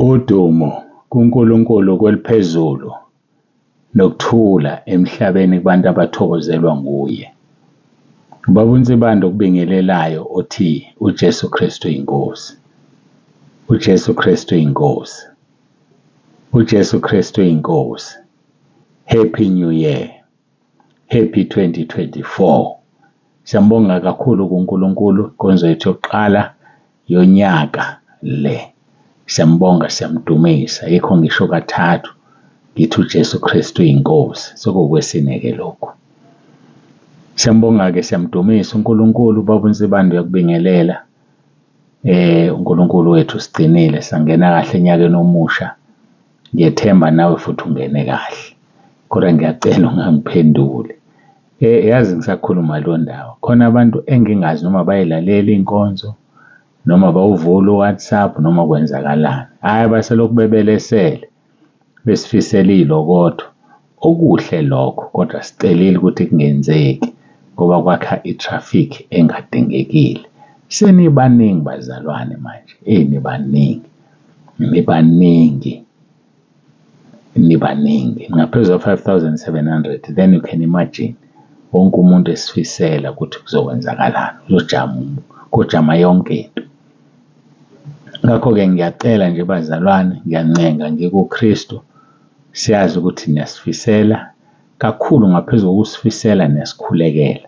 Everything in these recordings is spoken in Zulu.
Udumo kuNkulunkulu kweliphezulu nokuthula emhlabeni kubantu abathokozelwa nguye. Ubaba uNsibanda okubingelelayo othi uJesu Kristu uyinkosi. uJesu Kristu uyinkosi. uJesu Kristu uyinkosi. Happy New Year. Happy 2024. Siyambonga kakhulu kuNkulunkulu inkonzo yethu yokuqala yonyaka le. Siyambonga, siyamdumisa. Yikho ngisho kathathu ngithi uJesu Kristu uyinkosi. Sekukwesine-ke lokho. Siyambonga-ke, siyamdumisa uNkulunkulu. Ubaba uNsibanda uyakubingelela. uNkulunkulu wethu sigcinile sangena kahle enyakeni omusha. Ngiyethemba nawe futhi ungene kahle. Kodwa ngiyacela ungangiphenduli. Yazi ngisakhuluma lo ndaba. Khona abantu engingazi noma bayilalela inkonzo noma bawuvula uWhatsApp noma kwenzakalani. Hayi baselokhu bebelesele besifisela ilokodo. Okuhle lokho, kodwa sicelile ukuthi kungenzeki ngoba kwakha itraffic engadingekile. Senibaningi bazalwane manje. Nibaningi. Ngaphezu kwa 5,700. Then you can imagine wonke umuntu esifisela ukuthi kuzokwenzakalani. Kujama yonke into. Ngakho-ke ngiyacela nje bazalwane, ngiyancenga ngikuKristu. Siyazi ukuthi niyasifisela kakhulu, ngaphezu kokusifisela niyasikhulekela.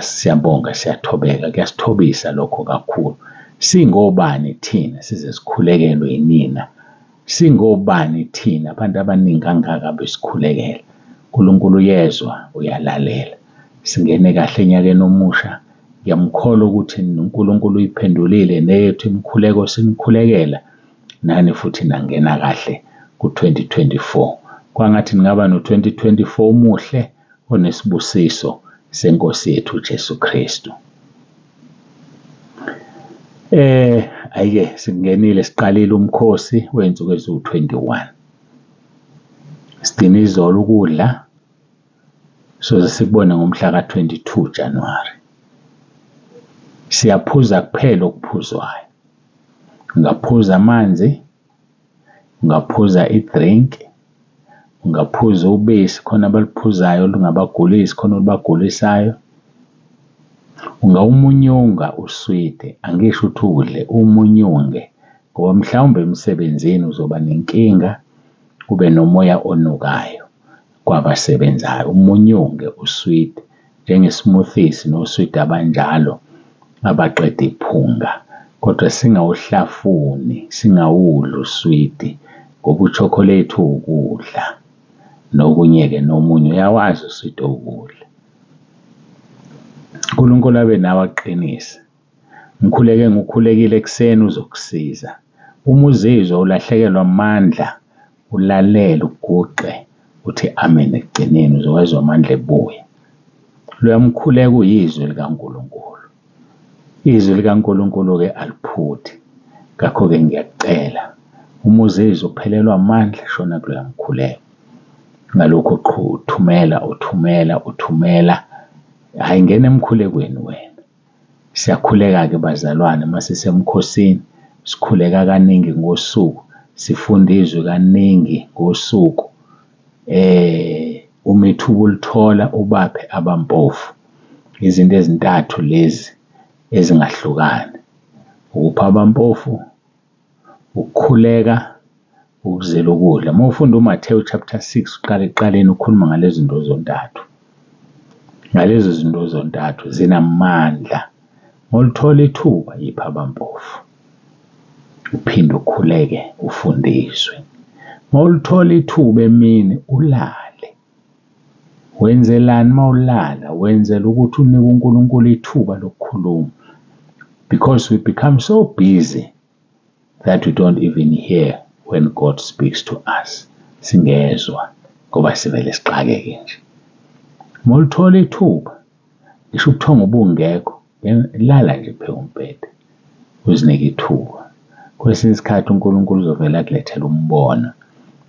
Siyabonga, siyathobeka, kuyasithobisa lokho kakhulu. Singobani thina size sikhulekelwe yinina? Singobani thina abantu abaningi kangaka besikhulekela? uNkulunkulu uyezwa, uyalalela. Singene kahle enyakeni omusha. Ngiyamkholwa ukuthi uNkulunkulu uyiphendulile neyethu imikhuleko sinikhulekela. Nani futhi nangena kahle ku-2024. Kwangathi ningaba no-2024 omuhle onesibusiso senkosi yethu uJesu Kristu. Ayike singenile, siqalile umkhosi wey'nsuku eziwu-21. Sidina izolo ukudla soze sikubone ngomhla ka-22 January. Siyaphuza kuphela okuphuzwayo. Ungaphuza amanzi, ungaphuza idrink, ungaphuza ubisi khona abaliphuzayo olungabagulisi khona olubagulisayo. Ungawumunyunga uswidi, angisho ukuthi udle, umunyunge ngoba mhlawumbe emsebenzini uzoba nenkinga, kube nomoya onukayo kwabasebenzayo. Umunyunge uswidi njengesmoothies noswidi abanjalo abaqeda iphunga. Kodwa singawuhlafuni, singawudli uswidi ngoba uchocolate ukudla nokunye-ke nomunye uyawazi uswidi ukudla. uNkulunkulu abe nawe aqinise. Ngukhulekile ekuseni uzokusiza. Uma uzizwa ulahlekelwa amandla, ulalele, uguqe, uthi amen ekugcineni uzowezwa amandla ebuya. Luyamkhuleka uyizwi likaNkulunkulu. Izwi likaNkulunkulu-ke aliphuthi. Ngakho-ke ngiyakucela, uma uzizwa uphelelwa amandla, shona kuluyamkhuleka. Ngalokho uthumela. Hayi, ngena emkhulekweni wena. Siyakhuleka-ke bazalwane, masisemkhosini sikhuleka kaningi ngosuku, sifunda izwi kaningi ngosuku. Uma ithuba ulithola ubaphe abampofu. Izinto ezintathu lezi ezingahlukani: ukupha abampofu, ukukhuleka, ukuzela ukudla. Uma ufunda uMathewu chapter 6 uqala ekuqaleni ukhuluma ngalezo zinto zontathu. Ngalezo zinto zontathu zinamandla. Ngolithola ithuba yipha abampofu. Uphinde ukhuleke ufundiswe. Ngolithola ithuba emini ulale. Wenzelani mawulala? Wenzela ukuthi unike uNkulunkulu ithuba lokukhuluma. Because we become so busy that we don't even hear when God speaks to us. Singezwa ngoba sivele sixakeke nje. Molithola ithuba, ngisho ubuthongo bungekho, lala nje phe umbhede, uzinike ithuba. Kwesinye isikhathi uNkulunkulu uzovela akulethela umbono.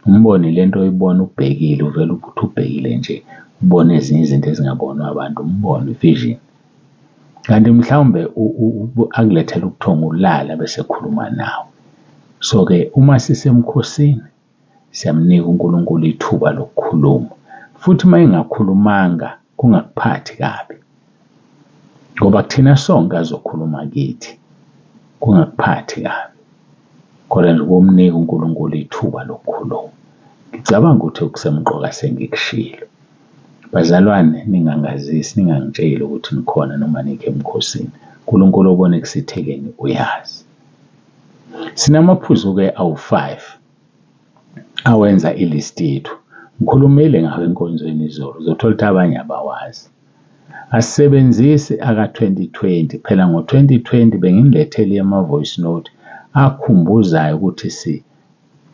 Umbono lento oyibona ubhekile, uvela ukuthi ubhekile nje, ubone ezinye izinto ezingabonwa abantu, umbono, vision. Kanti mhlawumbe akulethela ubuthongo ulala bese khuluma nawe. So ke uma sisemkhosini siyamnika uNkulunkulu ithuba lokukhuluma, futhi uma engakhulumanga kungakuphathi kabi, ngoba kuthina sonke azokhuluma kithi, kungakuphathi kabi, kodwa nje ukumnika uNkulunkulu ithuba lokukhuluma. Ngicabanga ukuthi okusemqoka sengikushilo. Bazalwane, ningangazisi, ningangitsheli ukuthi nikhona noma nikho emkhosini. uNkulunkulu obona ekusithekeni uyazi. Sinamaphuzu-ke awu-5 awenza ilist yethu. Ngikhulumile ngawo enkonzweni izolo, uzothola ukuthi abanye abawazi. Asisebenzise aka-2020, phela ngo-2020 benginilethele ama-voice note akhumbuzayo ukuthi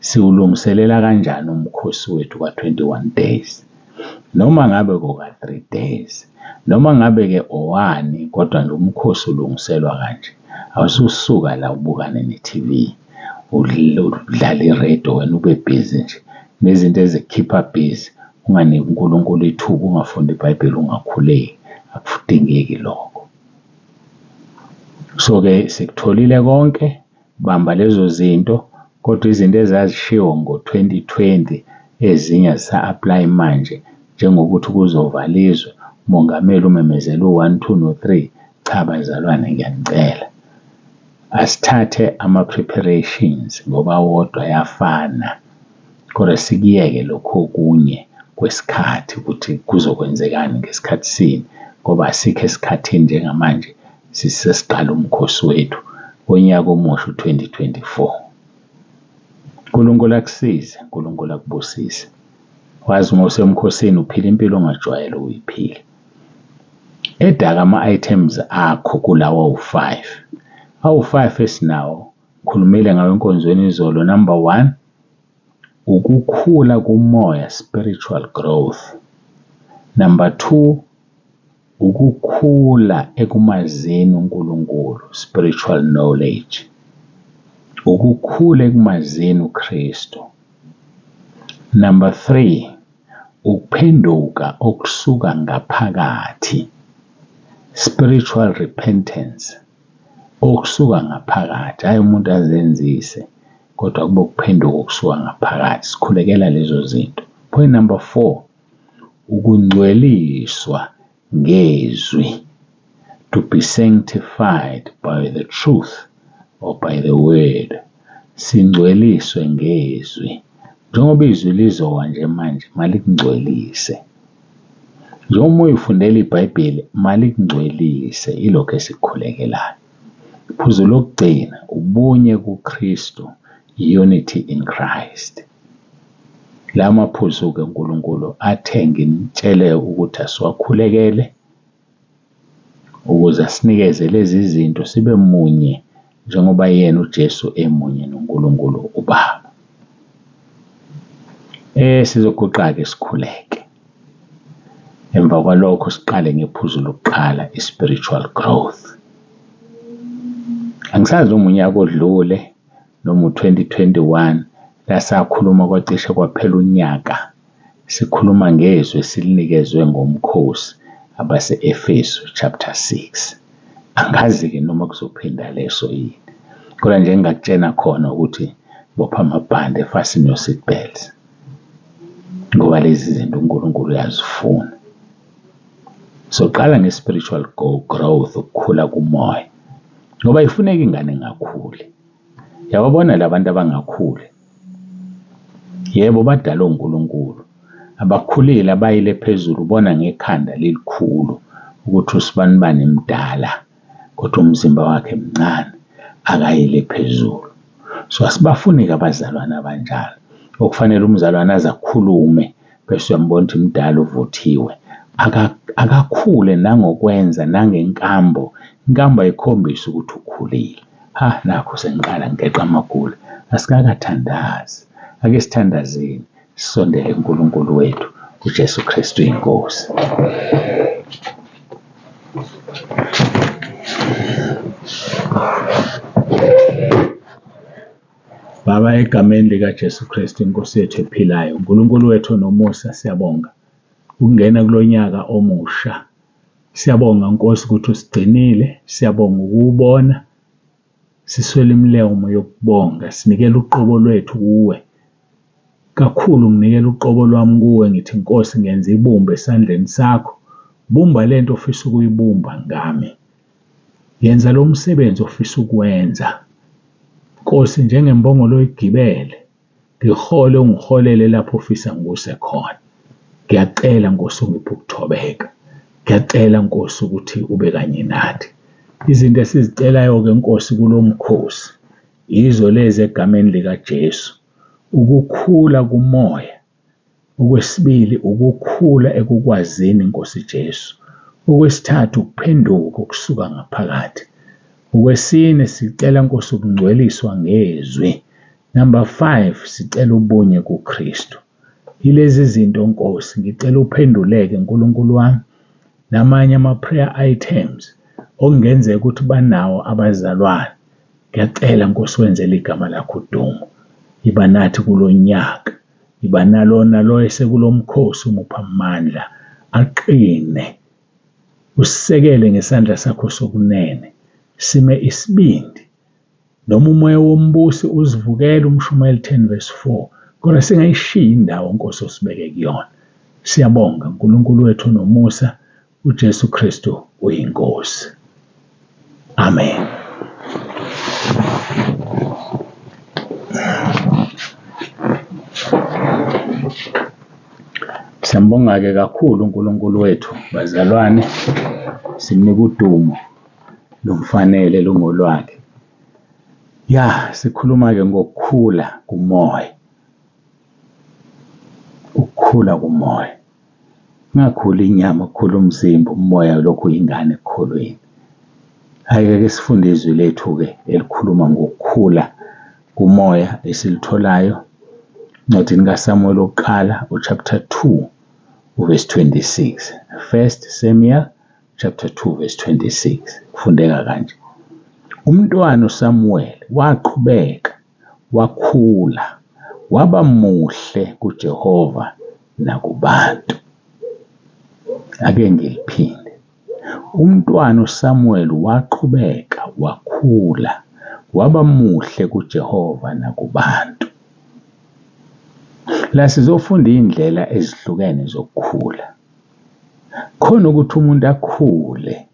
siwulungiselela kanjani umkhosi wethu ka-21 days. Noma ngabe kuka-3 days, noma ngabe-ke o-1, kodwa nje umkhosi ulungiselwa kanje. Awususuka la ubukane ne-TV, udlala iredio, wena ube busy nje nezinto ezikukhipha busy, unganiki uNkulunkulu ithuba, ungafunda iBhayibheli, ungakhuleki. Akudingeki lokho. So-ke sikutholile konke, bamba lezo zinto, kodwa izinto ezazishiwo ngo-2020 ezinye zisa-apply manje, njengokuthi kuzovalizwe, umongameli umemezela u-1, 2 no-3. Cha bazalwane, ngiyanicela asithathe ama-preparations ngoba wodwa ayafana, kodwa sikuyeke lokho okunye kwesikhathi ukuthi kuzokwenzekani ngesikhathi sini, ngoba asikho esikhathini njengamanje sisesiqala umkhosi wethu wonyaka omusha u-2024. uNkulunkulu akusize, uNkulunkulu akubusise. Wazi uma usemkhosini uphila impilo ongajwayele ukuyiphila. Edaka ama-items akho kulawa awu-5. Awu-5 esinawo, ngikhulumile ngawo enkonzweni izolo. Number 1, ukukhula kumoya, spiritual growth. Number 2, ukukhula ekumazeni uNkulunkulu, spiritual knowledge. Ukukhula ekumazeni uKristu. Number 3, ukuphenduka okusuka ngaphakathi, spiritual repentance, okusuka ngaphakathi, hayi umuntu azenzise, kodwa kube ukuphenduka okusuka ngaphakathi. Sikhulekela lezo zinto. Point number 4, ukungcweliswa ngezwi, to be sanctified by the truth or by the word. Singcweliswe ngezwi. Njengoba izwi lizowa nje manje, malikungcwelise. Njengoba uyifundela iBhayibheli, malikungcwelise. Ilokho esikukhulekelayo. Iphuzu lokugcina, ubunye kuKristu, unity in Christ. La maphuzu-ke uNkulunkulu athenga ngitshele ukuthi asiwakhulekele ukuze asinikeze lezi zinto sibe munye njengoba yena uJesu emunye noNkulunkulu uBaba. Sizoguqa-ke sikhuleke. Emva kwalokho siqale ngephuzu lokuqala, i-spiritual growth. Angisazi uma unyaka odlule noma u-2021 la sakhuluma kwacishe kwaphela unyaka sikhuluma ngezwi silinikezwe ngomkhosi abase-Efesu chapter 6. Angazi-ke noma kuzophinda leso yini, kodwa nje ngingakutshena khona ukuthi bopha amabhande, fasten your seat belts, ngoba lezi zinto uNkulunkulu uyazifuna. So qala nge-spiritual growth, ukukhula kumoya, ngoba ifuneka ingane ngakhuli. Yababona labantu abangakhuli, yebo badala uNkulunkulu, abakhulile abayile phezulu, ubona ngekhanda lelikhulu ukuthi usibanibani mdala, kodwa umzimba wakhe mncane, akayile phezulu. So asibafuni-ke abazalwane abanjalo, okufanele umzalwane aze akhulume bese uyambona ukuthi mdala uvuthiwe, akakhule nangokwenza nangenkambo. Inkambo ayikhombisi ukuthi ukhulile. Nakho sengiqala ngeqa amagula. Asikakathandazi. Ake sithandazeni, sisondele uNkulunkulu wethu uJesu Kristu UYINKOSI. Baba, egameni likaJesu Kristu iNkosi yethu ephilayo, uNkulunkulu wethu nomusa, siyabonga ukungena kulonyaka omusha. Siyabonga Nkosi ukuthi usigcinile, siyabonga ukubona, siswele imilomo yokubonga, sinikele uqobo lwethu kuwe. Kakhulu nginikele uqobo lwami kuwe, ngithi Nkosi ngenza ibumba esandleni sakho. Bumba lento ofisa ukuyibumba ngami. Yenza lo msebenzi ofisa ukwenza. Nkosi, njengembongolo igibele, ngihole ungiholele lapho ofisa ngikuse khona. Ngiyacela Nkosi ungiphe ukuthobeka. Ngiyacela Nkosi ukuthi ube kanye nathi. Izinto esizicelayo-ke Nkosi kulo mkhosi yizo lezi egameni likaJesu. Ukukhula kumoya. Okwesibili, ukukhula ekukwazini Nkosi Jesu. Okwesithathu, ukuphenduka okusuka ngaphakathi. Okwesine, sicela Nkosi ukungcweliswa ngezwi. Number 5, sicela ubunye kuKristu. Yilezi zinto Nkosi ngicela uphenduleke Nkulunkulu wami. Namanye ama-prayer items okungenzeka ukuthi banawo abazalwane. Ngiyacela Nkosi wenzele igama lakho udumo. Iba nathi kulo nyaka. Iba nalo esekulo mkhosi umupha amandla. Aqine. Usisekele ngesandla sakho sokunene. Sime isibindi. Noma umoya wombusi uzivukele uMshumayeli 10:4. Kodwa singayishiya indawo Nkosi osibeke kuyona. Siyabonga uNkulunkulu wethu nomusa. UJesu Kristu uyinkosi. Amen. Siyambonga-ke kakhulu uNkulunkulu wethu, bazalwane. Simnika udumo lumfanele lungolwakhe. Sikhuluma-ke ngokukhula kumoya. Ukukhula kumoya. Ungakhuli inyama, ukukhula umzimba, umoya lokhu uyingane ekukholweni. Hhayi-ke sifunde izwi lethu-ke elikhuluma ngokukhula kumoya esilitholayo encwadini kaSamuel wokuqala, chapter 2, verse 26. 1 Samuel chapter 2, verse 26. Kufundeka kanje. Umntwana uSamuel waqhubeka, wakhula, waba muhle kuJehova nakubantu. Ake ngiliphinde. Umntwana uSamuel waqhubeka, wakhula, waba muhle kuJehova nakubantu. La sizofunda indlela ezihlukene zokukhula. Khona ukuthi umuntu akhule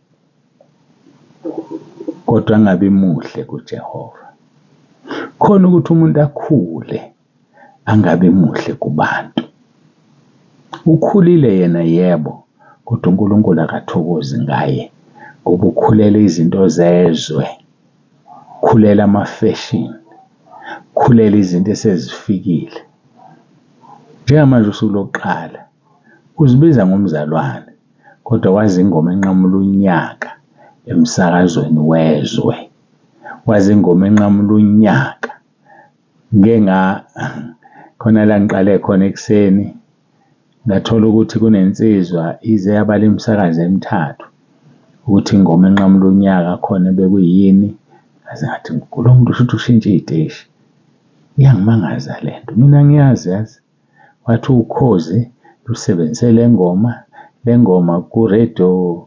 kodwa angabi muhle kuJehova. Khona ukuthi umuntu akhule angabi muhle kubantu. Ukhulile yena yebo, kodwa uNkulunkulu akathokozi ngaye ngoba ukhulela izinto zezwe, ukhulela ama-fashion, ukhulela izinto esezifikile. Njengamanje usuku lokuqala uzibiza ngomzalwane, kodwa wazi ingoma enqamula unyaka emsakazweni wezwe. Wazi ingoma enqamula unyaka. Khona la ngiqale khona ekuseni ngathola ukuthi kunensizwa ize yabala imisakazo emithathu ukuthi ingoma enqamula unyaka khona bekuyini. Ngaze ngathi kulo muntu ushuthi ushintshe iy'teshi. Iyangimangaza lento. Mina ngiyazi yazi. Wathi ukhozi lusebenzise le ngoma ku-radio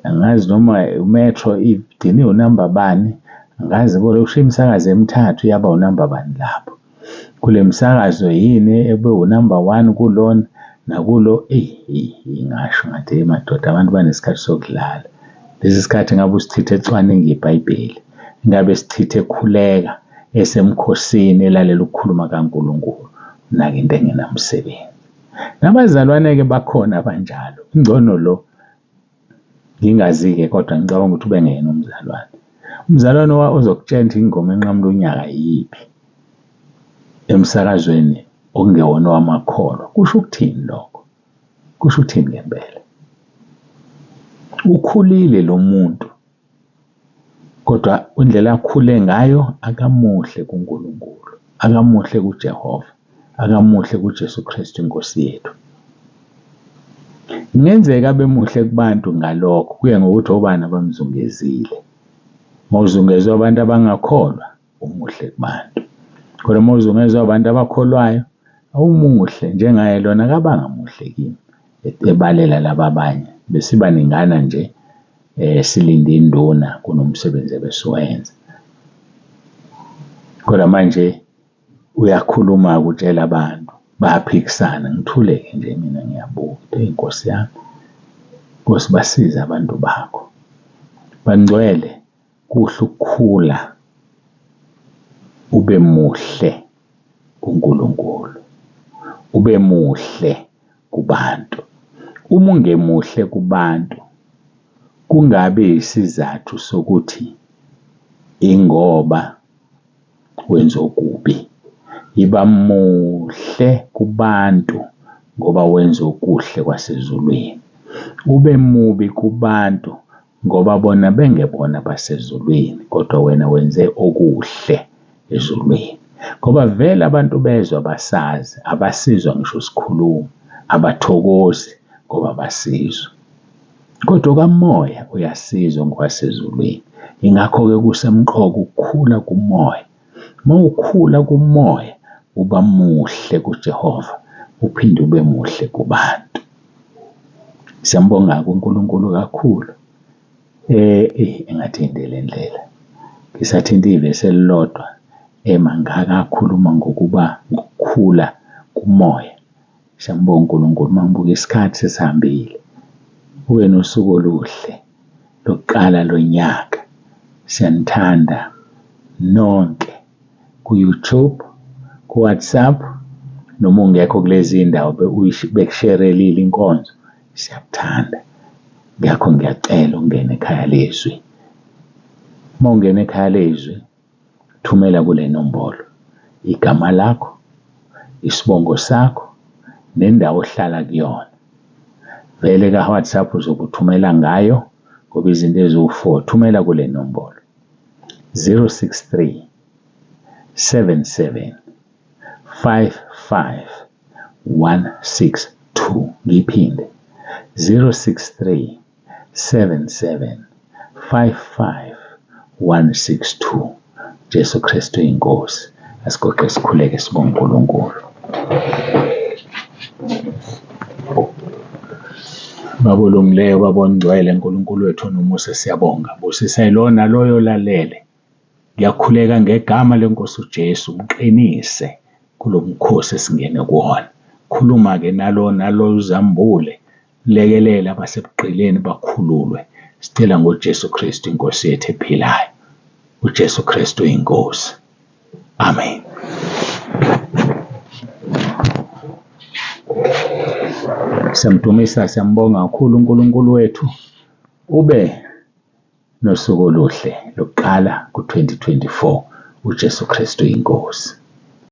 angazi noma uMetro idiniwe unamba bani, angazi kodwa ushiya imisakazo emithathu yaba unamba bani lapho. Kule misakazo yini ebe unamba 1 kulona nakulo ngasho ngathi madoda abantu banesikhathi sokudlala. Lesi sikhathi ngabe usithithe ecwaninga iBhayibheli, ngabe sithithe ekhuleka esemkhosini elalela ukukhuluma kaNkulunkulu. Nake into engenamsebenzi. Nabazalwane-ke bakhona abanjalo. Ingcono lo ngingazi-ke kodwa ngicabanga ukuthi ube ngeyena umzalwane. Umzalwane ozokutshela ukuthi ingoma enqamula unyaka yiphi emsakazweni okungewona wamakholwa. Kusho ukuthini lokho? Kusho ukuthini ngempela? Ukhulile lo muntu, kodwa indlela akhule ngayo akamuhle kuNkulunkulu, akamuhle kuJehova, akamuhle kuJesu Kristu inkosi yethu. Kungenzeka abe muhle kubantu ngalokho, kuya ngokuthi obani abamzungezile. Mawuzungezwe abantu abangakholwa, umuhle kubantu. Kodwa mawuzungezwe abantu abakholwayo, awumuhle njengaye lona akabanga muhle kimi. Ebalela laba abanye besibaningana nje silinde induna kunomsebenzi ebesiwenza. kodwa manje uyakhuluma ukutshela abantu bayaphikisana. Ngithule-ke nje mina ngiyabuka Nkosi yami. Nkosi basize abantu bakho. Bangcwele, kuhle ukukhula ube muhle kuNkulunkulu, ube muhle kubantu. Uma ungemuhle kubantu, kungabe isizathu sokuthi ingoba wenza okubi. Iba muhle kubantu ngoba wenza okuhle kwasezulwini. Ube mubi kubantu ngoba bona bengebona basezulwini, kodwa wena wenze okuhle ezulwini. Ngoba vele abantu bezwe abasazi, abasizwa ngisho sikhuluma, abathokozi ngoba basizwa. Kodwa kamoya uyasizwa ngokwasezulwini. Ingakho-ke kusemqoka ukukhula kumoya. Uma ukhula kumoya, uba muhle kuJehova, uphinde ube muhle kubantu. Siyambonga uNkulunkulu kakhulu. Engathindele ndlela. Ngisathinta ivesi elilodwa mangaka akhuluma ngokukhula kumoya. Siyambonga uNkulunkulu, mangibuka isikhathi sesihambile. Ube nosuku oluhle lokuqala lonyaka. Siyanithanda nonke ku-YouTube, ku-WhatsApp, noma ungekho kulezi indawo bekusherelile inkonzo. Siyakuthanda. Ngakho ngiyacela ungene ekhaya lezwi. Uma ungena ekhaya lezwi, thumela kule nombolo igama lakho, isibongo sakho, nendawo ohlala kuyona. Vele ka-WhatsApp uzokuthumela ngayo ngoba izinto eziwu-4. Thumela kule nombolo 063 77 55 162. Ngiphinde 063 77 55 162. Jesu Kristu uyinkosi. Asigoqe sikhuleke sibonge uNkulunkulu. Baba olungileyo, Baba ongcwele, Nkulunkulu wethu nomusa, siyabonga. Busisa ilona loyo lalele. Ngiyakhuleka ngegama lenkosi uJesu, umqinise kulo mkhosi esingene kuwona. Khuluma-ke nalo uzambule, lekelela abasebuqileni bakhululwe. Sicela ngoJesu Kristu inkosi yethu ephilayo. uJesu Kristu uyinkosi. Amen. Siyamdumisa, siyambonga kakhulu uNkulunkulu wethu. Ube nosuku oluhle lokuqala ku-2024. uJesu Kristu uyinkosi.